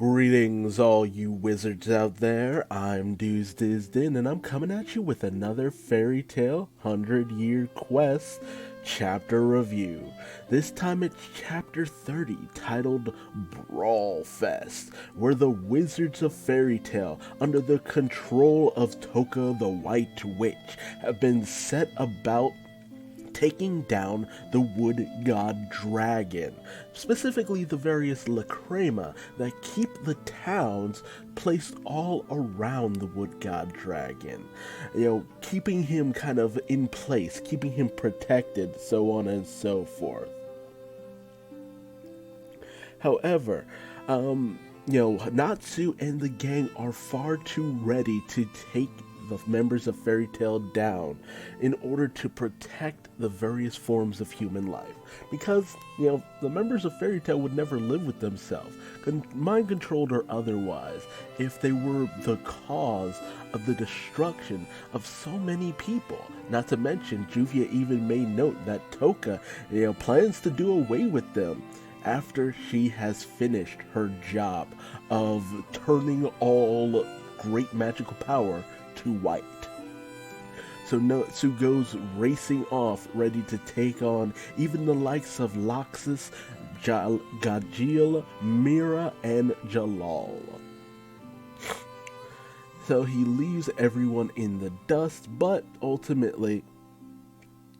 Greetings, all you wizards out there. I'm Duuz-Diz-Din, and I'm coming at you with another fairy tale 100-year quest chapter review. This time it's chapter 30, titled Brawl Fest, where the wizards of fairy tale, under the control of Toka the White Witch, have been set about taking down the wood god dragon, specifically the various lacrima that keep the towns placed all around the wood god dragon. Keeping him kind of in place, keeping him protected, so on and so forth. However, Natsu and the gang are far too ready to take the members of Fairy Tail down in order to protect the various forms of human life. Because, the members of Fairy Tail would never live with themselves, mind-controlled or otherwise, if they were the cause of the destruction of so many people. Not to mention, Juvia even made note that Toka, plans to do away with them after she has finished her job of turning all great magical power to white. So Natsu goes racing off, ready to take on even the likes of Loxus, Gajil, Mira, and Jalal. So he leaves everyone in the dust, but ultimately,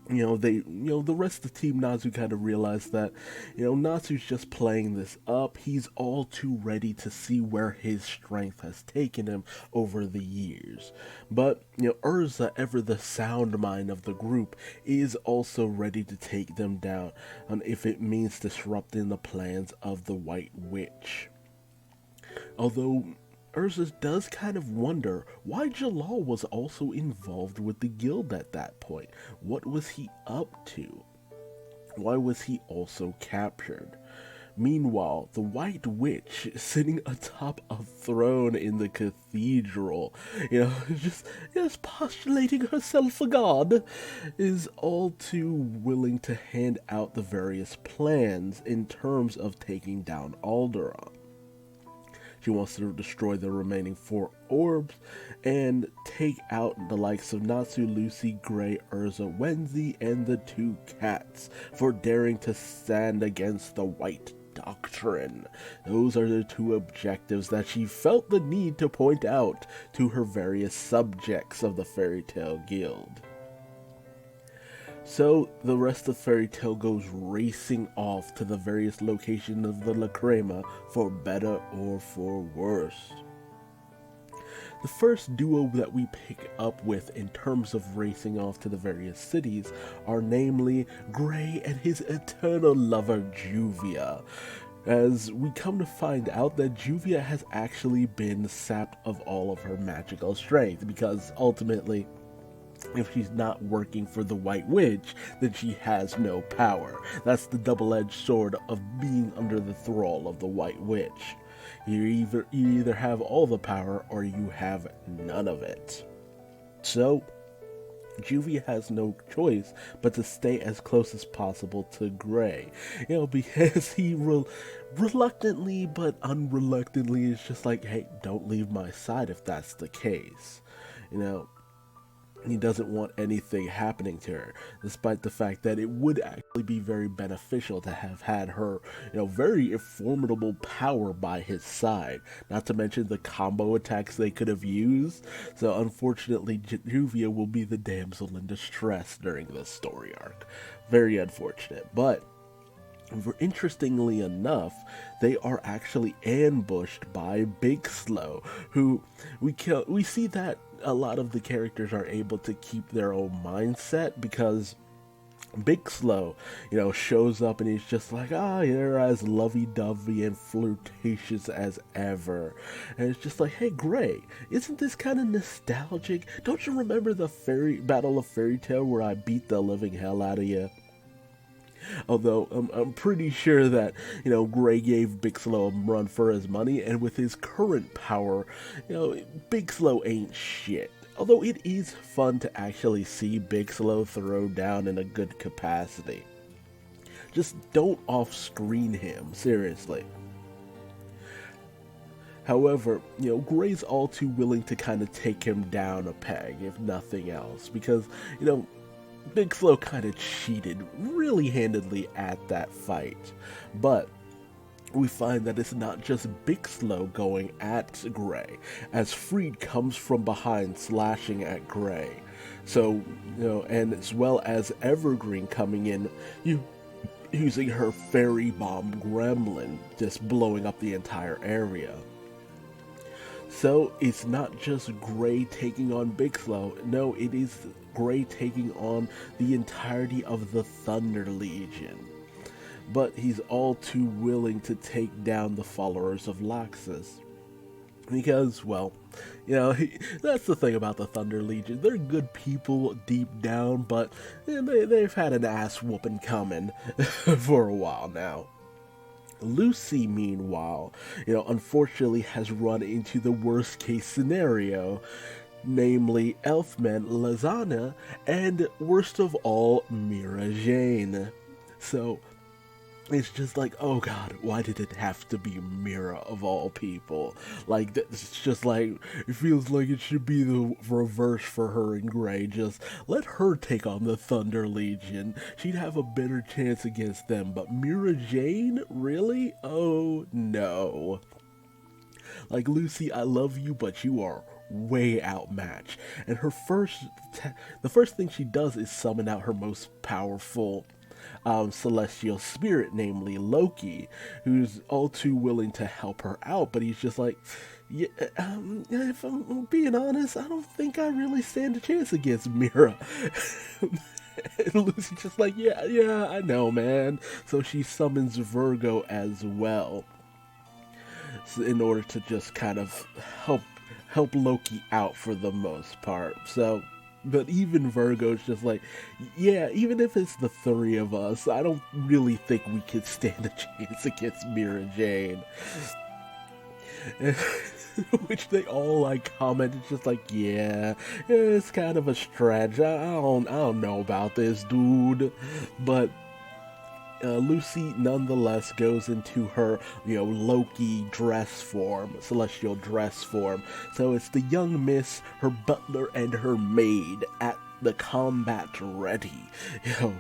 the rest of the team Natsu kind of realized that, Natsu's just playing this up. He's all too ready to see where his strength has taken him over the years. But, Urza, ever the sound mind of the group, is also ready to take them down, and if it means disrupting the plans of the White Witch. Although Urza does kind of wonder why Jalal was also involved with the guild at that point. What was he up to? Why was he also captured? Meanwhile, the White Witch, sitting atop a throne in the cathedral, just postulating herself a god, is all too willing to hand out the various plans in terms of taking down Alderaan. She wants to destroy the remaining 4 orbs and take out the likes of Natsu, Lucy, Gray, Urza, Wenzi, and the 2 cats for daring to stand against the White Doctrine. Those are the 2 objectives that she felt the need to point out to her various subjects of the Fairy Tail Guild. So, the rest of Fairy Tail goes racing off to the various locations of the lacrima, for better or for worse. The first duo that we pick up with in terms of racing off to the various cities are namely Gray and his eternal lover Juvia, as we come to find out that Juvia has actually been sapped of all of her magical strength, because ultimately, if she's not working for the White Witch, then she has no power. That's the double-edged sword of being under the thrall of the White Witch. You either have all the power or you have none of it. So, Juvia has no choice but to stay as close as possible to Gray. Because he reluctantly but unreluctantly is just like, hey, don't leave my side if that's the case. He doesn't want anything happening to her, despite the fact that it would actually be very beneficial to have had her, very formidable power by his side, not to mention the combo attacks they could have used. So unfortunately, Juvia will be the damsel in distress during this story arc. Very unfortunate, but interestingly enough, they are actually ambushed by Big Slow, who we see that a lot of the characters are able to keep their own mindset, because Big Slow, shows up and he's just like, you're as lovey-dovey and flirtatious as ever. And it's just like, hey, Gray, isn't this kind of nostalgic? Don't you remember the Battle of Fairy Tail where I beat the living hell out of you? Although, I'm pretty sure that, Gray gave Big Slow a run for his money, and with his current power, Big Slow ain't shit. Although it is fun to actually see Big Slow throw down in a good capacity. Just don't off-screen him, seriously. However, Gray's all too willing to kind of take him down a peg, if nothing else, because, Big Slow kind of cheated really handedly at that fight. But we find that it's not just Big Slow going at Gray, as Freed comes from behind slashing at Gray. So, and as well as Evergreen coming in, using her fairy bomb gremlin, just blowing up the entire area. So it's not just Gray taking on Big Slow, no, it is Gray taking on the entirety of the Thunder Legion. But he's all too willing to take down the followers of Laxus. Because, well, that's the thing about the Thunder Legion. They're good people deep down, but they've had an ass whooping coming for a while now. Lucy, meanwhile, unfortunately has run into the worst case scenario, namely Elfman, Lasagna, and worst of all, Mira Jane. So, it's just like, oh god, why did it have to be Mira of all people? Like, it's just like, it feels like it should be the reverse for her and Gray. Just let her take on the Thunder Legion. She'd have a better chance against them. But Mira Jane? Really? Oh no. Like, Lucy, I love you, but you are way outmatched. And the first thing she does is summon out her most powerful celestial spirit, namely Loki, who's all too willing to help her out, but he's just like, yeah, if I'm being honest, I don't think I really stand a chance against Mira. And Lucy's just like, yeah, I know, man. So she summons Virgo as well, in order to just kind of help Loki out for the most part. So, but even Virgo's just like, yeah, even if it's the three of us, I don't really think we could stand a chance against Mira Jane. Which they all like comment. It's just like, yeah, it's kind of a stretch. I don't know about this, dude. But Lucy nonetheless goes into her, Loki dress form, celestial dress form. So it's the young miss, her butler, and her maid at the combat ready.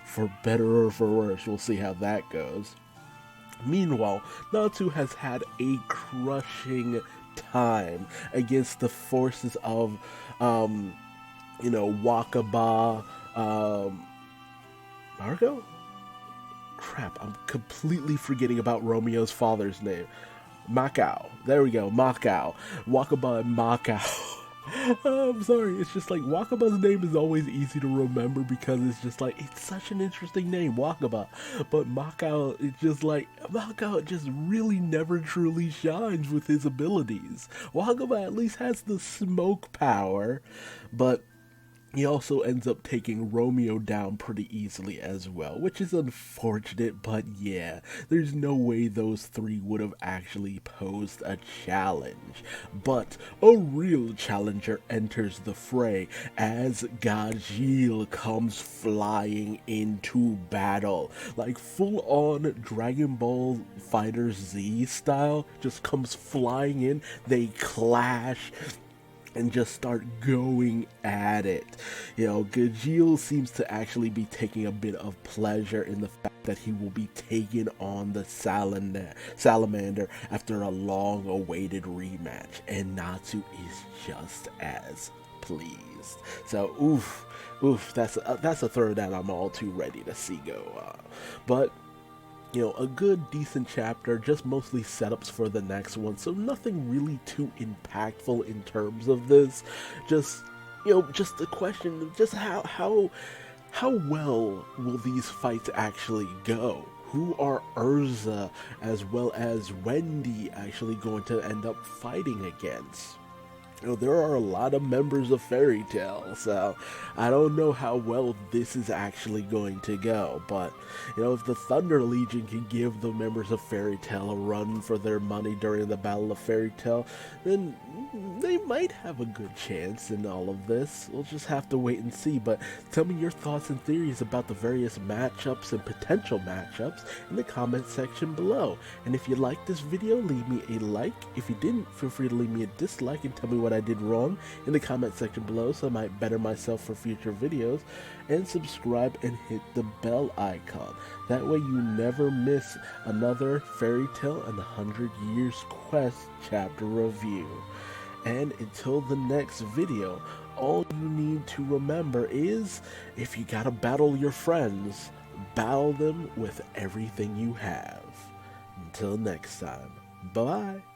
For better or for worse, we'll see how that goes. Meanwhile, Natsu has had a crushing time against the forces of, Wakaba, Margo? Crap, I'm completely forgetting about Romeo's father's name. Macau. There we go, Macau. Wakaba and Macau. I'm sorry, it's just like, Wakaba's name is always easy to remember because it's just like, it's such an interesting name, Wakaba. But Macau, it's just like, Macau just really never truly shines with his abilities. Wakaba at least has the smoke power, but he also ends up taking Romeo down pretty easily as well, which is unfortunate, but yeah, there's no way those three would have actually posed a challenge. But a real challenger enters the fray as Gajeel comes flying into battle. Like full-on Dragon Ball Fighter Z style, just comes flying in, they clash, and just start going at it. Gajeel seems to actually be taking a bit of pleasure in the fact that he will be taking on the Salamander after a long-awaited rematch, and Natsu is just as pleased. So, oof, that's a throw that I'm all too ready to see go. But a good, decent chapter, just mostly setups for the next one, so nothing really too impactful in terms of this. Just, just the question of just how well will these fights actually go? Who are Urza as well as Wendy actually going to end up fighting against? You know, there are a lot of members of Fairy Tail, so I don't know how well this is actually going to go. But, you know, if the Thunder Legion can give the members of Fairy Tail a run for their money during the Battle of Fairy Tail, then they might have a good chance in all of this. We'll just have to wait and see. But tell me your thoughts and theories about the various matchups and potential matchups in the comment section below. And if you liked this video, leave me a like. If you didn't, feel free to leave me a dislike and tell me what I did wrong in the comment section below so I might better myself for future videos. And subscribe and hit the bell icon. That way you never miss another Fairy Tail and the 100 Years Quest chapter review. And until the next video, all you need to remember is, if you gotta battle your friends, battle them with everything you have. Until next time, bye-bye.